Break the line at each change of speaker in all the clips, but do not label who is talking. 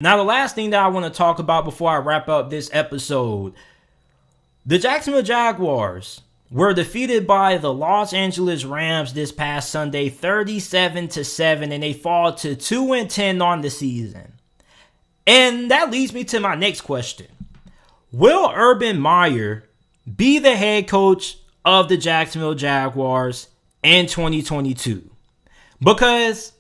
Now, the last thing that I want to talk about before I wrap up this episode, the Jacksonville Jaguars were defeated by the Los Angeles Rams this past Sunday, 37-7, and they fall to 2-10 on the season. And that leads me to my next question. Will Urban Meyer be the head coach of the Jacksonville Jaguars in 2022? Because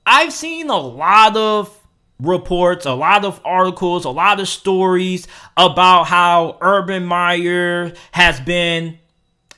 I've seen a lot of reports, a lot of articles, a lot of stories about how Urban Meyer has been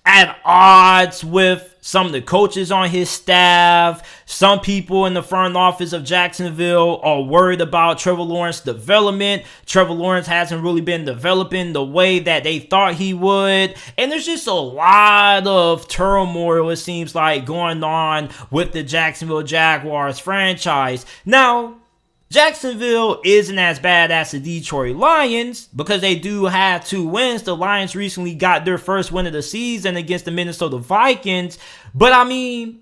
at odds with some of the coaches on his staff. Some people in the front office of Jacksonville are worried about Trevor Lawrence's development. Trevor Lawrence hasn't really been developing the way that they thought he would. And there's just a lot of turmoil, it seems like, going on with the Jacksonville Jaguars franchise. Now, Jacksonville isn't as bad as the Detroit Lions because they do have 2 wins. The Lions recently got their first win of the season against the Minnesota Vikings. But I mean,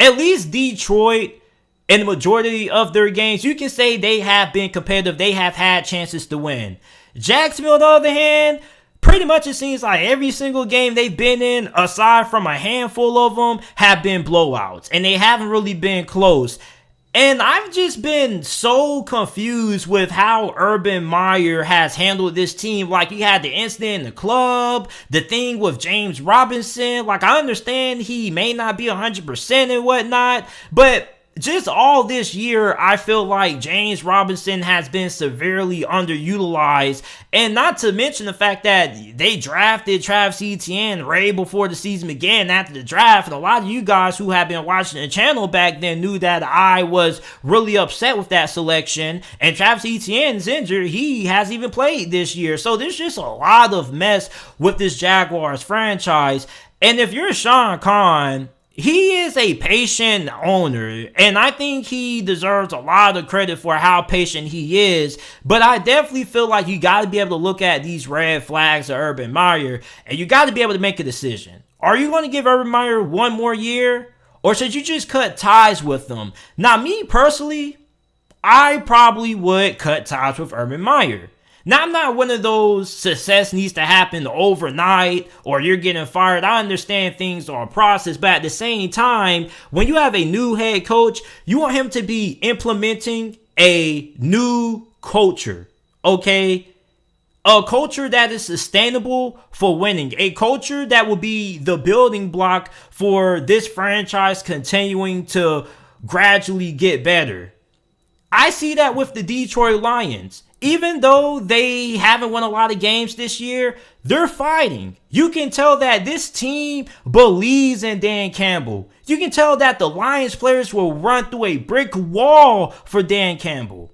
at least Detroit, in the majority of their games, you can say they have been competitive. They have had chances to win. Jacksonville, on the other hand, pretty much it seems like every single game they've been in, aside from a handful of them, have been blowouts. And they haven't really been close. And I've just been so confused with how Urban Meyer has handled this team. Like, he had the incident in the club, the thing with James Robinson. Like, I understand he may not be 100% and whatnot, but just all this year, I feel like James Robinson has been severely underutilized. And not to mention the fact that they drafted Travis Etienne right before the season began after the draft. And a lot of you guys who have been watching the channel back then knew that I was really upset with that selection. And Travis Etienne's injured. He hasn't even played this year. So there's just a lot of mess with this Jaguars franchise. And if you're Sean Khan, he is a patient owner, and I think he deserves a lot of credit for how patient he is. But I definitely feel like you got to be able to look at these red flags of Urban Meyer, and you got to be able to make a decision. Are you going to give Urban Meyer 1 more year, or should you just cut ties with him? Now, me personally, I probably would cut ties with Urban Meyer. Now, I'm not one of those success needs to happen overnight or you're getting fired. I understand things are a process, but at the same time, when you have a new head coach, you want him to be implementing a new culture, okay? A culture that is sustainable for winning. A culture that will be the building block for this franchise continuing to gradually get better. I see that with the Detroit Lions. Even though they haven't won a lot of games this year, they're fighting. You can tell that this team believes in Dan Campbell. You can tell that the Lions players will run through a brick wall for Dan Campbell.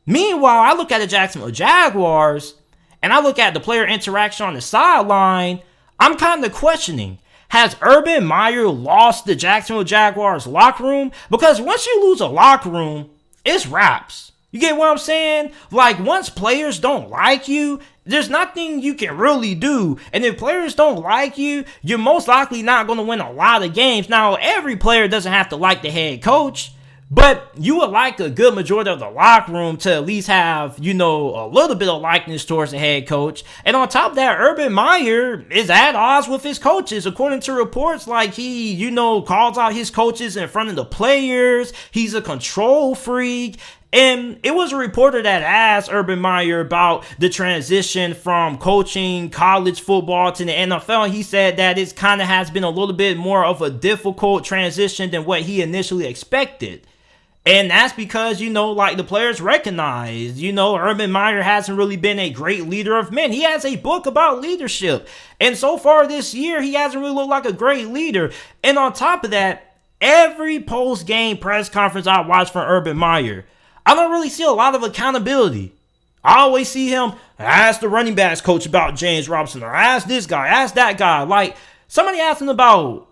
Meanwhile, I look at the Jacksonville Jaguars and I look at the player interaction on the sideline. I'm kind of questioning, has Urban Meyer lost the Jacksonville Jaguars locker room? Because once you lose a locker room, it's wraps. You get what I'm saying? Like, once players don't like you, there's nothing you can really do. And if players don't like you, you're most likely not going to win a lot of games. Now, every player doesn't have to like the head coach, but you would like a good majority of the locker room to at least have, a little bit of likeness towards the head coach. And on top of that, Urban Meyer is at odds with his coaches. According to reports, like he, calls out his coaches in front of the players. He's a control freak. And it was a reporter that asked Urban Meyer about the transition from coaching college football to the NFL. He said that it kind of has been a little bit more of a difficult transition than what he initially expected. And that's because, the players recognize, Urban Meyer hasn't really been a great leader of men. He has a book about leadership. And so far this year, he hasn't really looked like a great leader. And on top of that, every post-game press conference I watch from Urban Meyer, I don't really see a lot of accountability. I always see him ask the running backs coach about James Robinson, or ask this guy, ask that guy. Like, somebody asked him about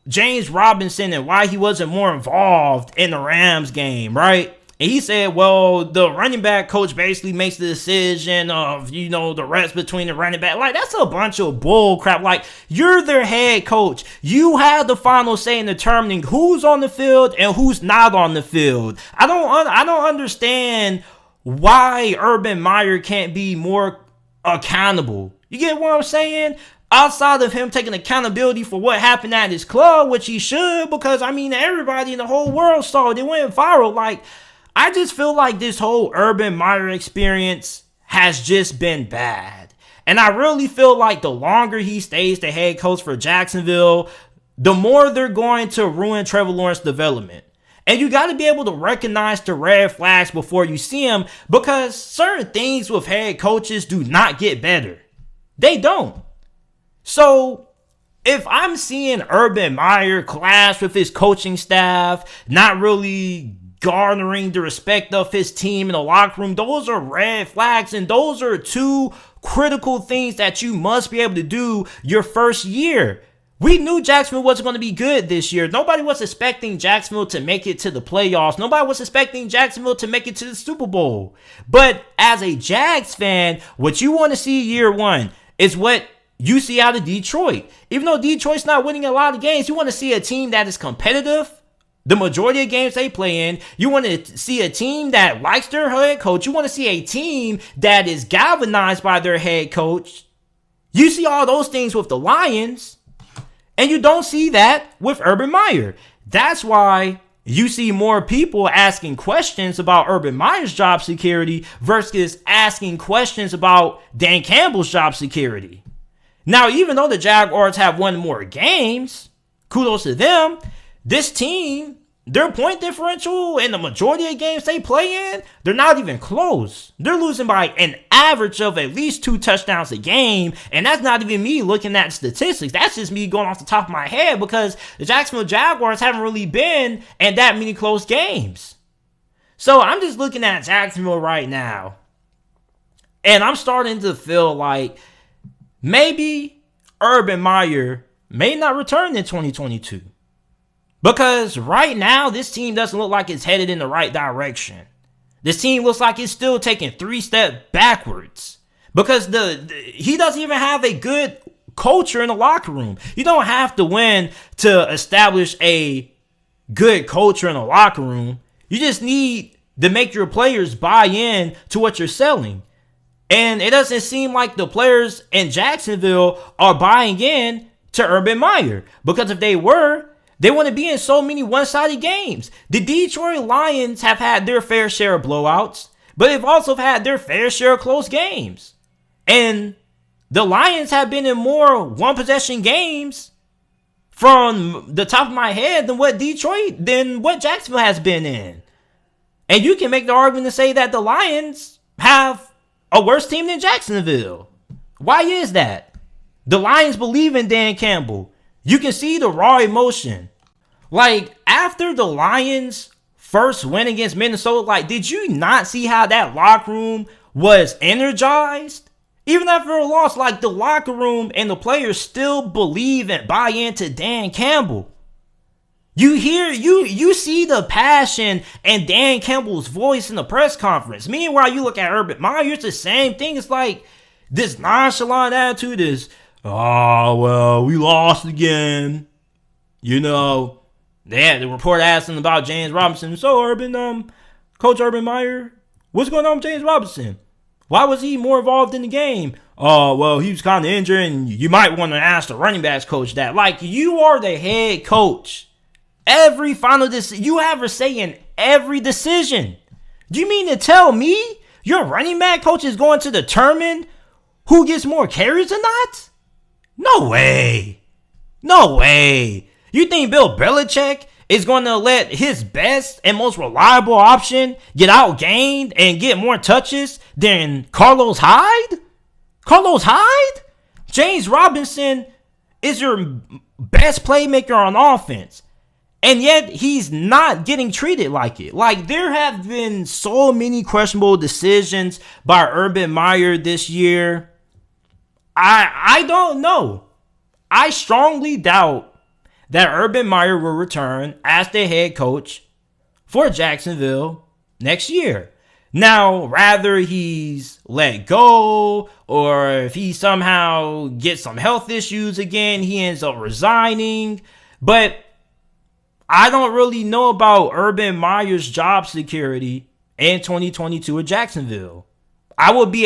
James Robinson and why he wasn't more involved in the Rams game, right? And he said, well, the running back coach basically makes the decision of, the reps between the running back. Like, that's a bunch of bull crap. Like, you're their head coach. You have the final say in determining who's on the field and who's not on the field. I don't understand why Urban Meyer can't be more accountable. You get what I'm saying? Outside of him taking accountability for what happened at his club, which he should, because, everybody in the whole world saw it. It went viral. Like, I just feel like this whole Urban Meyer experience has just been bad. And I really feel like the longer he stays the head coach for Jacksonville, the more they're going to ruin Trevor Lawrence's development. And you got to be able to recognize the red flags before you see them, because certain things with head coaches do not get better. They don't. So if I'm seeing Urban Meyer clash with his coaching staff, not really garnering the respect of his team in the locker room, those are red flags, and those are two critical things that you must be able to do your first year. We knew Jacksonville wasn't going to be good this year. Nobody was expecting Jacksonville to make it to the playoffs. Nobody was expecting Jacksonville to make it to the Super Bowl. But as a Jags fan, what you want to see year one is what you see out of Detroit. Even though Detroit's not winning a lot of games, you want to see a team that is competitive the majority of games they play in. You want to see a team that likes their head coach. You want to see a team that is galvanized by their head coach. You see all those things with the Lions, and you don't see that with Urban Meyer. That's why you see more people asking questions about Urban Meyer's job security versus asking questions about Dan Campbell's job security. Now, even though the Jaguars have won more games, kudos to them, this team, their point differential in the majority of games they play in, they're not even close. They're losing by an average of at least 2 touchdowns a game, and that's not even me looking at statistics. That's just me going off the top of my head, because the Jacksonville Jaguars haven't really been in that many close games. So I'm just looking at Jacksonville right now, and I'm starting to feel like maybe Urban Meyer may not return in 2022. Because right now, this team doesn't look like it's headed in the right direction. This team looks like it's still taking 3 steps backwards. Because he doesn't even have a good culture in the locker room. You don't have to win to establish a good culture in the locker room. You just need to make your players buy in to what you're selling. And it doesn't seem like the players in Jacksonville are buying in to Urban Meyer. Because if they were, they wouldn't be in so many one-sided games. The Detroit Lions have had their fair share of blowouts, but they've also had their fair share of close games. And the Lions have been in more one-possession games from the top of my head than what Jacksonville has been in. And you can make the argument to say that the Lions have a worse team than Jacksonville. Why is that? The Lions believe in Dan Campbell. You can see the raw emotion. Like, after the Lions' first win against Minnesota, like, did you not see how that locker room was energized? Even after a loss, like, the locker room and the players still believe and buy into Dan Campbell. You see the passion in Dan Campbell's voice in the press conference. Meanwhile, you look at Urban Meyer, it's the same thing. It's like this nonchalant attitude is, oh, well, we lost again. The report asking about James Robinson. So, Coach Urban Meyer, what's going on with James Robinson? Why was he more involved in the game? Oh, well, he was kind of injured, and you might want to ask the running backs coach that. Like, you are the head coach. Every final decision, you have a say in every decision. Do you mean to tell me your running back coach is going to determine who gets more carries or not? No way. No way. You think Bill Belichick is going to let his best and most reliable option get outgained and get more touches than Carlos Hyde? Carlos Hyde? James Robinson is your best playmaker on offense. And yet he's not getting treated like it. Like, there have been so many questionable decisions by Urban Meyer this year. I don't know. I strongly doubt that Urban Meyer will return as the head coach for Jacksonville next year. Now, rather he's let go, or if he somehow gets some health issues again, he ends up resigning. But I don't really know about Urban Meyer's job security in 2022 at Jacksonville. I would be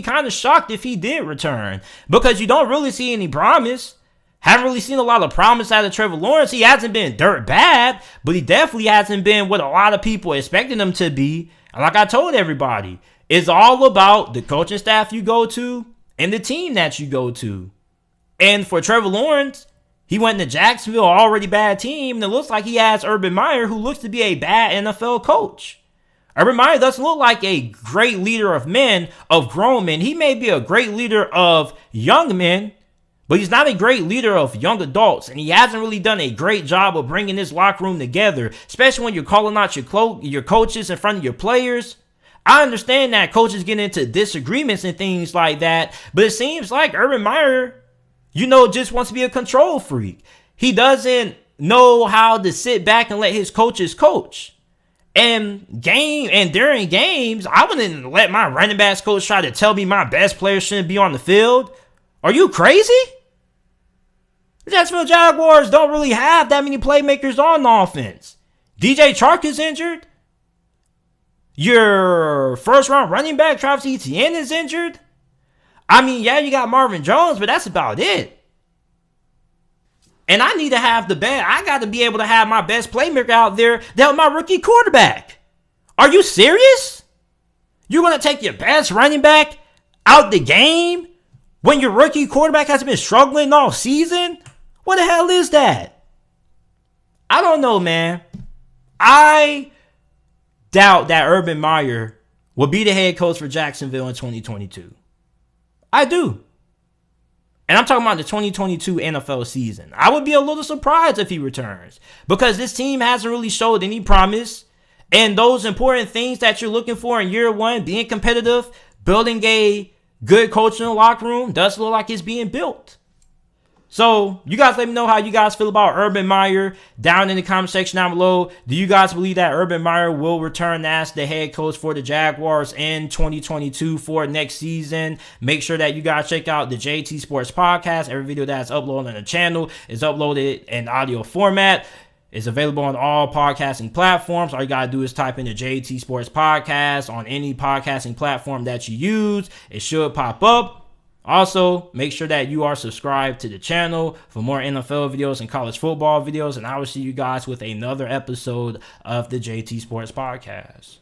kind of shocked if he did return, because you don't really see any promise. Haven't really seen a lot of promise out of Trevor Lawrence. He hasn't been dirt bad, but he definitely hasn't been what a lot of people expected him to be. And like I told everybody, it's all about the coaching staff you go to and the team that you go to. And for Trevor Lawrence, he went to Jacksonville, already bad team, and it looks like he has Urban Meyer, who looks to be a bad NFL coach. Urban Meyer doesn't look like a great leader of men, of grown men. He may be a great leader of young men, but he's not a great leader of young adults, and he hasn't really done a great job of bringing this locker room together, especially when you're calling out your coaches in front of your players. I understand that coaches get into disagreements and things like that, but it seems like Urban Meyer, just wants to be a control freak. He doesn't know how to sit back and let his coaches coach. And during games, I wouldn't let my running backs coach try to tell me my best player shouldn't be on the field. Are you crazy? The Jacksonville Jaguars don't really have that many playmakers on offense. DJ Chark is injured. Your first-round running back, Travis Etienne, is injured. I mean, yeah, you got Marvin Jones, but that's about it. And I need to have I got to be able to have my best playmaker out there to help my rookie quarterback. Are you serious? You're going to take your best running back out the game when your rookie quarterback has been struggling all season? What the hell is that? I don't know, man. I doubt that Urban Meyer will be the head coach for Jacksonville in 2022. I do. And I'm talking about the 2022 NFL season. I would be a little surprised if he returns, because this team hasn't really showed any promise. And those important things that you're looking for in year one, being competitive, building a good coach in the locker room, does look like it's being built. So you guys let me know how you guys feel about Urban Meyer down in the comment section down below. Do you guys believe that Urban Meyer will return as the head coach for the Jaguars in 2022 for next season? Make sure that you guys check out the JT Sports Podcast. Every video that's uploaded on the channel is uploaded in audio format. It's available on all podcasting platforms. All you got to do is type in the JT Sports Podcast on any podcasting platform that you use. It should pop up. Also, make sure that you are subscribed to the channel for more NFL videos and college football videos. And I will see you guys with another episode of the JT Sports Podcast.